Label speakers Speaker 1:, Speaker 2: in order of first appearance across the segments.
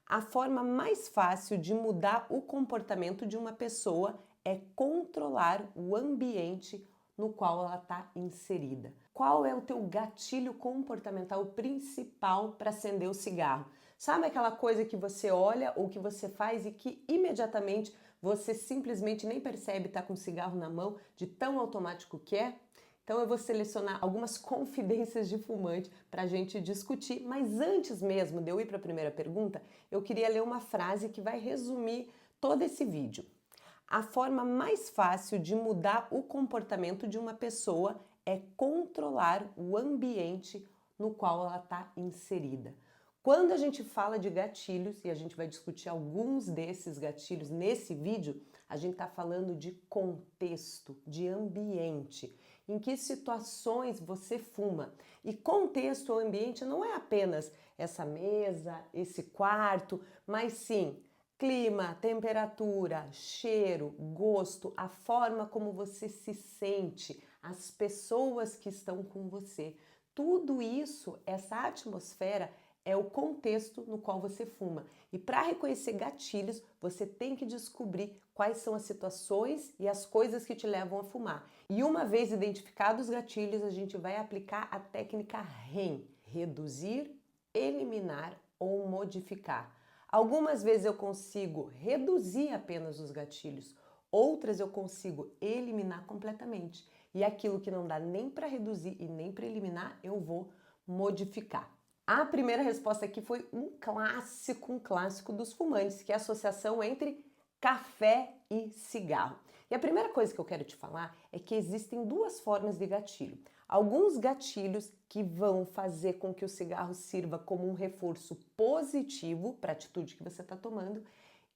Speaker 1: A forma mais fácil de mudar o comportamento de uma pessoa é controlar o ambiente no qual ela está inserida. Qual é o teu gatilho comportamental principal para acender o cigarro? Sabe aquela coisa que você olha ou que você faz e que imediatamente você simplesmente nem percebe estar com o cigarro na mão, de tão automático que é? Então eu vou selecionar algumas confidências de fumante para a gente discutir, mas antes mesmo de eu ir para a primeira pergunta, eu queria ler uma frase que vai resumir todo esse vídeo. A forma mais fácil de mudar o comportamento de uma pessoa é controlar o ambiente no qual ela está inserida. Quando a gente fala de gatilhos, e a gente vai discutir alguns desses gatilhos nesse vídeo, a gente está falando de contexto, de ambiente. Em que situações você fuma? E contexto ou ambiente não é apenas essa mesa, esse quarto, mas sim clima, temperatura, cheiro, gosto, a forma como você se sente, as pessoas que estão com você. Tudo isso, essa atmosfera, é o contexto no qual você fuma. E para reconhecer gatilhos, você tem que descobrir quais são as situações e as coisas que te levam a fumar. E uma vez identificados os gatilhos, a gente vai aplicar a técnica REM, reduzir, eliminar ou modificar. Algumas vezes eu consigo reduzir apenas os gatilhos, outras eu consigo eliminar completamente. E aquilo que não dá nem para reduzir e nem para eliminar, eu vou modificar. A primeira resposta aqui foi um clássico dos fumantes, que é a associação entre café e cigarro. E a primeira coisa que eu quero te falar é que existem duas formas de gatilho. Alguns gatilhos que vão fazer com que o cigarro sirva como um reforço positivo para a atitude que você está tomando,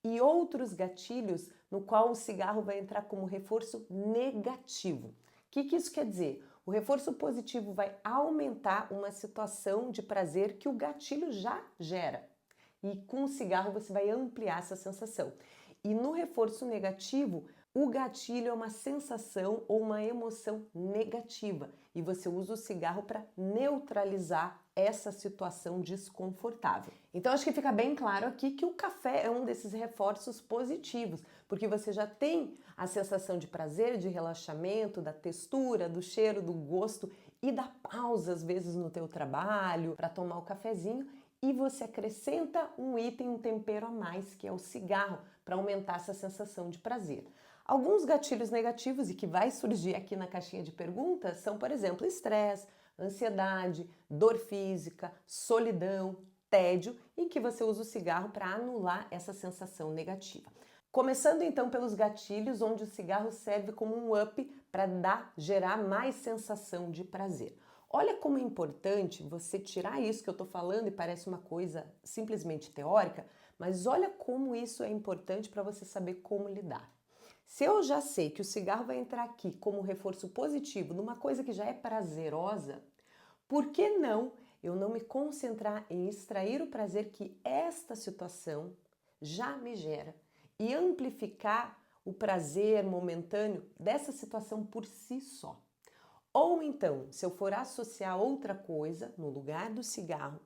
Speaker 1: e outros gatilhos no qual o cigarro vai entrar como reforço negativo. O que isso quer dizer? O reforço positivo vai aumentar uma situação de prazer que o gatilho já gera. E com o cigarro você vai ampliar essa sensação. E no reforço negativo, o gatilho é uma sensação ou uma emoção negativa e você usa o cigarro para neutralizar essa situação desconfortável. Então acho que fica bem claro aqui que o café é um desses reforços positivos, porque você já tem a sensação de prazer, de relaxamento, da textura, do cheiro, do gosto e da pausa às vezes no teu trabalho para tomar o cafezinho. E você acrescenta um item, um tempero a mais, que é o cigarro, para aumentar essa sensação de prazer. Alguns gatilhos negativos e que vai surgir aqui na caixinha de perguntas são, por exemplo, estresse, ansiedade, dor física, solidão, tédio, em que você usa o cigarro para anular essa sensação negativa. Começando então pelos gatilhos, onde o cigarro serve como um up para gerar mais sensação de prazer. Olha como é importante você tirar isso que eu estou falando e parece uma coisa simplesmente teórica, mas olha como isso é importante para você saber como lidar. Se eu já sei que o cigarro vai entrar aqui como reforço positivo numa coisa que já é prazerosa, por que não eu não me concentrar em extrair o prazer que esta situação já me gera e amplificar o prazer momentâneo dessa situação por si só? Ou então, se eu for associar outra coisa no lugar do cigarro,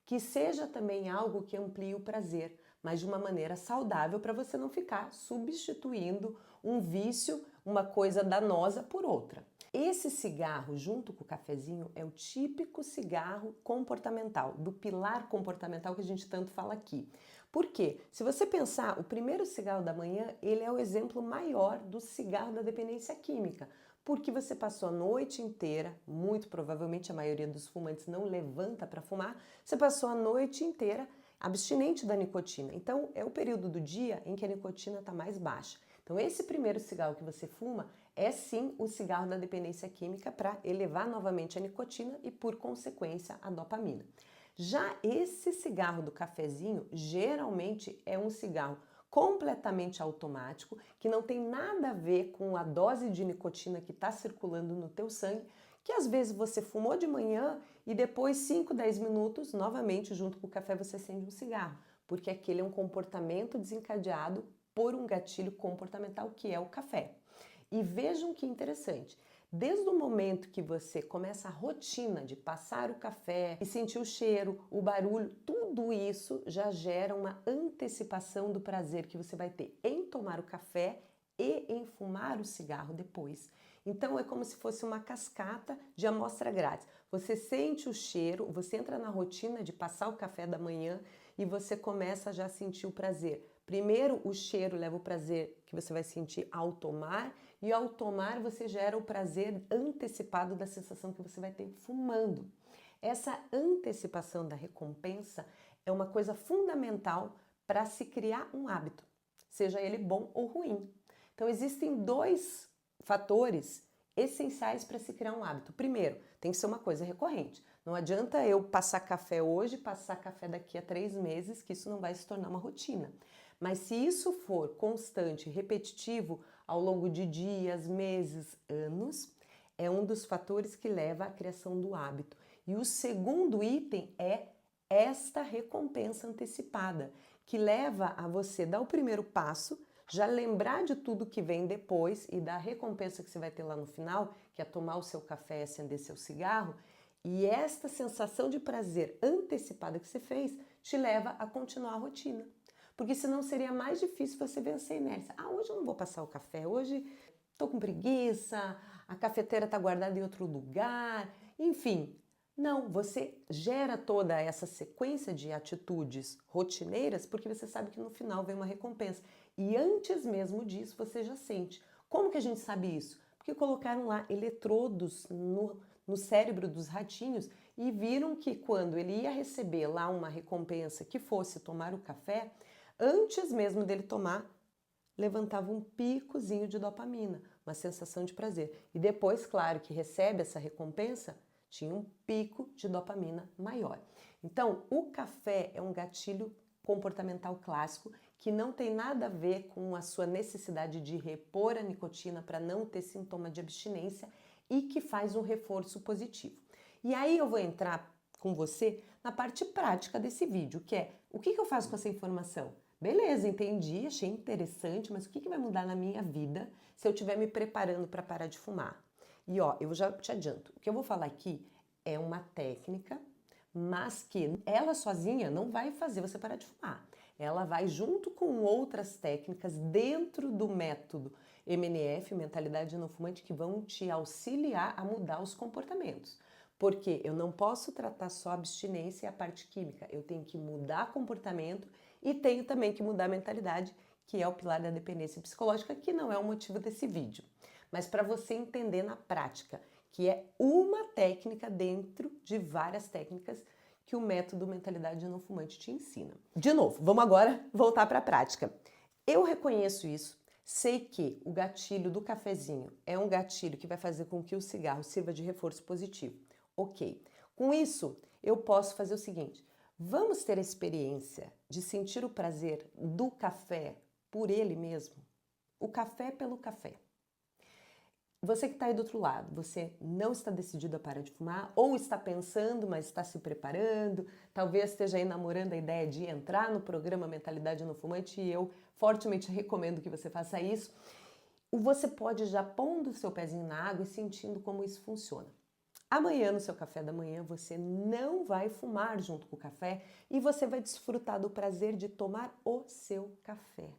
Speaker 1: que seja também algo que amplie o prazer, mas de uma maneira saudável para você não ficar substituindo um vício, uma coisa danosa por outra. Esse cigarro, junto com o cafezinho, é o típico cigarro comportamental, do pilar comportamental que a gente tanto fala aqui. Por quê? Se você pensar, o primeiro cigarro da manhã, ele é o exemplo maior do cigarro da dependência química, porque você passou a noite inteira, muito provavelmente a maioria dos fumantes não levanta para fumar, você passou a noite inteira abstinente da nicotina. Então, é o período do dia em que a nicotina está mais baixa. Então, esse primeiro cigarro que você fuma é sim o cigarro da dependência química para elevar novamente a nicotina e, por consequência, a dopamina. Já esse cigarro do cafezinho, geralmente é um cigarro completamente automático, que não tem nada a ver com a dose de nicotina que está circulando no teu sangue, que às vezes você fumou de manhã e depois 5, 10 minutos, novamente junto com o café você acende um cigarro, porque aquele é um comportamento desencadeado por um gatilho comportamental que é o café. E vejam que interessante, Desde o momento que você começa a rotina de passar o café e sentir o cheiro, o barulho, tudo isso já gera uma antecipação do prazer que você vai ter em tomar o café e em fumar o cigarro depois. Então é como se fosse uma cascata de amostra grátis. Você sente o cheiro, você entra na rotina de passar o café da manhã e você começa já a sentir o prazer. Primeiro o cheiro leva o prazer que você vai sentir ao tomar, e ao tomar você gera o prazer antecipado da sensação que você vai ter fumando. Essa antecipação da recompensa é uma coisa fundamental para se criar um hábito, seja ele bom ou ruim. Então existem dois fatores essenciais para se criar um hábito. Primeiro, tem que ser uma coisa recorrente. Não adianta eu passar café hoje, passar café daqui a 3 meses, que isso não vai se tornar uma rotina. Mas se isso for constante, repetitivo, ao longo de dias, meses, anos, é um dos fatores que leva à criação do hábito. E o segundo item é esta recompensa antecipada, que leva a você dar o primeiro passo, já lembrar de tudo que vem depois e da recompensa que você vai ter lá no final, que é tomar o seu café e acender seu cigarro, e esta sensação de prazer antecipada que você fez te leva a continuar a rotina. Porque senão seria mais difícil você vencer a inércia. Ah, hoje eu não vou passar o café, hoje estou com preguiça, a cafeteira está guardada em outro lugar, enfim. Não, você gera toda essa sequência de atitudes rotineiras porque você sabe que no final vem uma recompensa. E antes mesmo disso você já sente. Como que a gente sabe isso? Porque colocaram lá eletrodos no cérebro dos ratinhos e viram que quando ele ia receber lá uma recompensa que fosse tomar o café, antes mesmo dele tomar, levantava um picozinho de dopamina, uma sensação de prazer. E depois, claro, que recebe essa recompensa, tinha um pico de dopamina maior. Então, o café é um gatilho comportamental clássico que não tem nada a ver com a sua necessidade de repor a nicotina para não ter sintoma de abstinência e que faz um reforço positivo. E aí eu vou entrar com você na parte prática desse vídeo, que é o que eu faço com essa informação? Beleza, entendi, achei interessante, mas o que vai mudar na minha vida se eu estiver me preparando para parar de fumar? E ó, eu já te adianto, o que eu vou falar aqui é uma técnica, mas que ela sozinha não vai fazer você parar de fumar. Ela vai junto com outras técnicas dentro do método MNF, Mentalidade Não Fumante, que vão te auxiliar a mudar os comportamentos. Porque eu não posso tratar só a abstinência e a parte química, eu tenho que mudar comportamento e tenho também que mudar a mentalidade, que é o pilar da dependência psicológica, que não é o motivo desse vídeo. Mas para você entender na prática, que é uma técnica dentro de várias técnicas que o método Mentalidade Não Fumante te ensina. De novo, vamos agora voltar para a prática. Eu reconheço isso, sei que o gatilho do cafezinho é um gatilho que vai fazer com que o cigarro sirva de reforço positivo. Ok, com isso eu posso fazer o seguinte, vamos ter a experiência de sentir o prazer do café por ele mesmo? O café pelo café. Você que está aí do outro lado, você não está decidido a parar de fumar ou está pensando, mas está se preparando, talvez esteja aí namorando a ideia de entrar no programa Mentalidade Não Fumante e eu fortemente recomendo que você faça isso. Você pode já pondo o seu pezinho na água e sentindo como isso funciona. Amanhã, no seu café da manhã, você não vai fumar junto com o café e você vai desfrutar do prazer de tomar o seu café.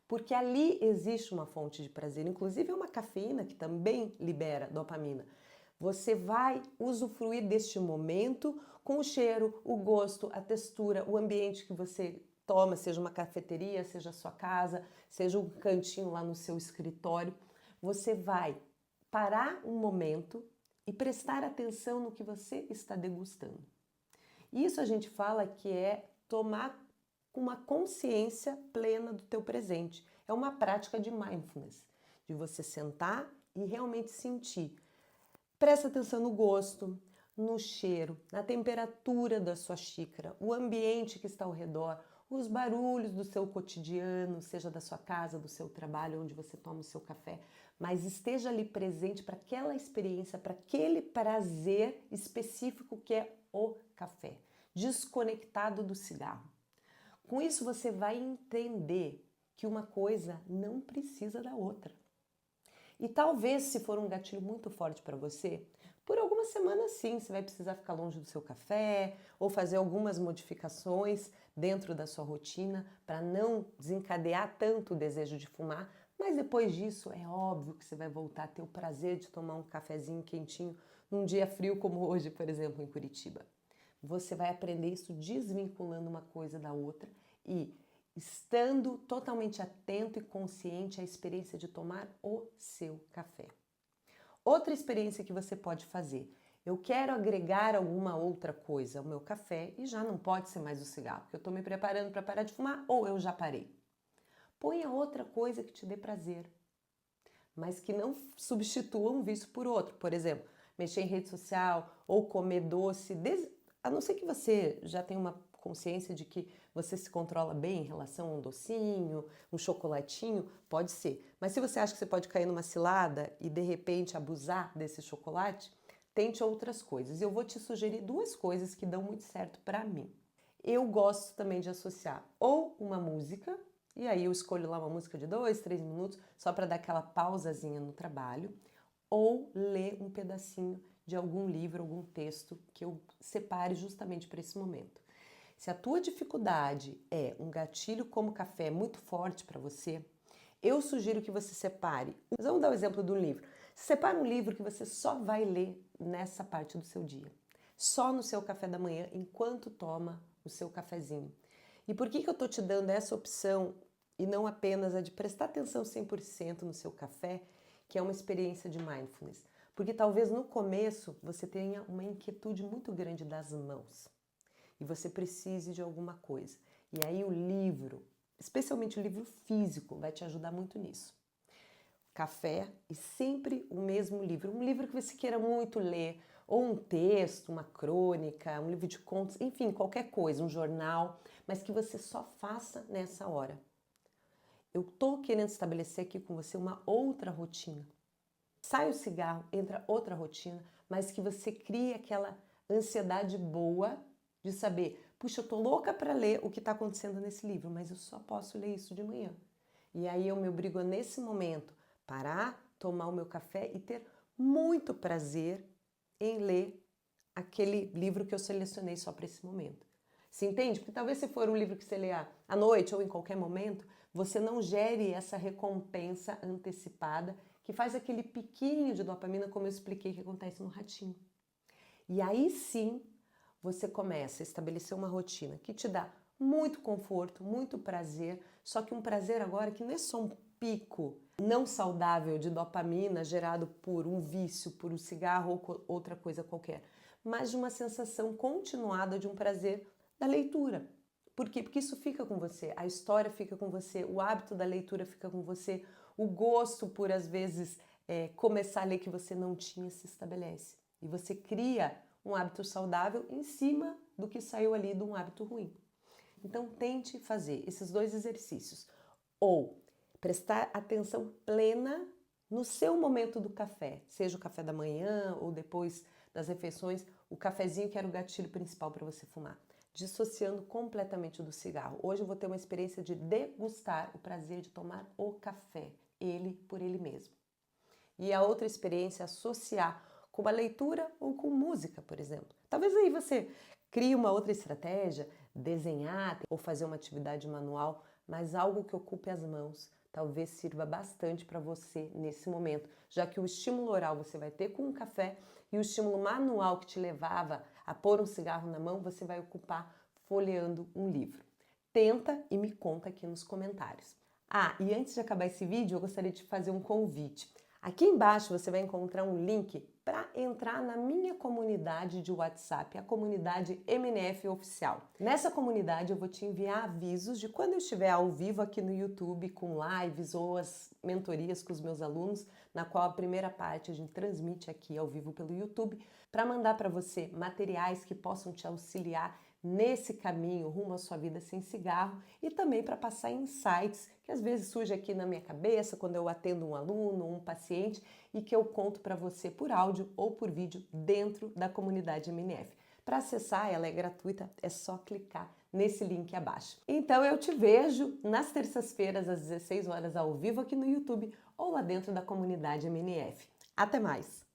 Speaker 1: Porque ali existe uma fonte de prazer, inclusive é uma cafeína que também libera dopamina. Você vai usufruir deste momento com o cheiro, o gosto, a textura, o ambiente que você toma, seja uma cafeteria, seja a sua casa, seja um cantinho lá no seu escritório. Você vai parar um momento e prestar atenção no que você está degustando. Isso a gente fala que é tomar uma consciência plena do teu presente. É uma prática de mindfulness, de você sentar e realmente sentir. Presta atenção no gosto, no cheiro, na temperatura da sua xícara, o ambiente que está ao redor, os barulhos do seu cotidiano, seja da sua casa, do seu trabalho, onde você toma o seu café, mas esteja ali presente para aquela experiência, para aquele prazer específico que é o café, desconectado do cigarro. Com isso você vai entender que uma coisa não precisa da outra. E talvez, se for um gatilho muito forte para você, por algumas semanas sim, você vai precisar ficar longe do seu café ou fazer algumas modificações dentro da sua rotina para não desencadear tanto o desejo de fumar, mas depois disso é óbvio que você vai voltar a ter o prazer de tomar um cafezinho quentinho num dia frio como hoje, por exemplo, em Curitiba. Você vai aprender isso desvinculando uma coisa da outra e estando totalmente atento e consciente à experiência de tomar o seu café. Outra experiência que você pode fazer. Eu quero agregar alguma outra coisa ao meu café e já não pode ser mais o cigarro, porque eu estou me preparando para parar de fumar ou eu já parei. Ponha outra coisa que te dê prazer, mas que não substitua um vício por outro. Por exemplo, mexer em rede social ou comer doce, a não ser que você já tenha uma consciência de que você se controla bem em relação a um docinho, um chocolatinho, pode ser. Mas se você acha que você pode cair numa cilada e de repente abusar desse chocolate, tente outras coisas. Eu vou te sugerir duas coisas que dão muito certo para mim. Eu gosto também de associar ou uma música, e aí eu escolho lá uma música de 2, 3 minutos, só para dar aquela pausazinha no trabalho, ou ler um pedacinho de algum livro, algum texto que eu separe justamente para esse momento. Se a tua dificuldade é um gatilho como café muito forte para você, eu sugiro que você separe. Vamos dar o exemplo de um livro. Separe um livro que você só vai ler nessa parte do seu dia. Só no seu café da manhã, enquanto toma o seu cafezinho. E por que eu estou te dando essa opção e não apenas a de prestar atenção 100% no seu café, que é uma experiência de mindfulness? Porque talvez no começo você tenha uma inquietude muito grande das mãos e você precise de alguma coisa. E aí o livro, especialmente o livro físico, vai te ajudar muito nisso. Café e sempre o mesmo livro. Um livro que você queira muito ler, ou um texto, uma crônica, um livro de contos, enfim, qualquer coisa, um jornal, mas que você só faça nessa hora. Eu tô querendo estabelecer aqui com você uma outra rotina. Sai o cigarro, entra outra rotina, mas que você crie aquela ansiedade boa de saber, puxa, eu tô louca para ler o que está acontecendo nesse livro, mas eu só posso ler isso de manhã. E aí eu me obrigo a, nesse momento, parar, tomar o meu café e ter muito prazer em ler aquele livro que eu selecionei só para esse momento. Se entende? Porque talvez se for um livro que você lê à noite ou em qualquer momento, você não gere essa recompensa antecipada que faz aquele piquinho de dopamina, como eu expliquei que acontece no ratinho. E aí sim, você começa a estabelecer uma rotina que te dá muito conforto, muito prazer, só que um prazer agora que não é só um pico não saudável de dopamina gerado por um vício, por um cigarro ou outra coisa qualquer, mas de uma sensação continuada de um prazer da leitura. Por quê? Porque isso fica com você, a história fica com você, o hábito da leitura fica com você, o gosto por, às vezes, começar a ler que você não tinha se estabelece. E você cria um hábito saudável em cima do que saiu ali de um hábito ruim. Então, tente fazer esses dois exercícios. Ou prestar atenção plena no seu momento do café, seja o café da manhã ou depois das refeições, o cafezinho que era o gatilho principal para você fumar, dissociando completamente do cigarro. Hoje eu vou ter uma experiência de degustar o prazer de tomar o café, ele por ele mesmo. E a outra experiência é associar com uma leitura ou com música, por exemplo. Talvez aí você crie uma outra estratégia, desenhar ou fazer uma atividade manual, mas algo que ocupe as mãos, talvez sirva bastante para você nesse momento, já que o estímulo oral você vai ter com o café e o estímulo manual que te levava a pôr um cigarro na mão, você vai ocupar folheando um livro. Tenta e me conta aqui nos comentários. Ah, e antes de acabar esse vídeo, eu gostaria de fazer um convite. Aqui embaixo você vai encontrar um link para entrar na minha comunidade de WhatsApp, a comunidade MNF Oficial. Nessa comunidade eu vou te enviar avisos de quando eu estiver ao vivo aqui no YouTube com lives ou as mentorias com os meus alunos, na qual a primeira parte a gente transmite aqui ao vivo pelo YouTube, para mandar para você materiais que possam te auxiliar nesse caminho rumo à sua vida sem cigarro e também para passar insights que às vezes surge aqui na minha cabeça quando eu atendo um aluno ou um paciente e que eu conto para você por áudio ou por vídeo dentro da comunidade MNF. Para acessar, ela é gratuita, é só clicar nesse link abaixo. Então eu te vejo nas terças-feiras às 16 horas ao vivo aqui no YouTube ou lá dentro da comunidade MNF. Até mais!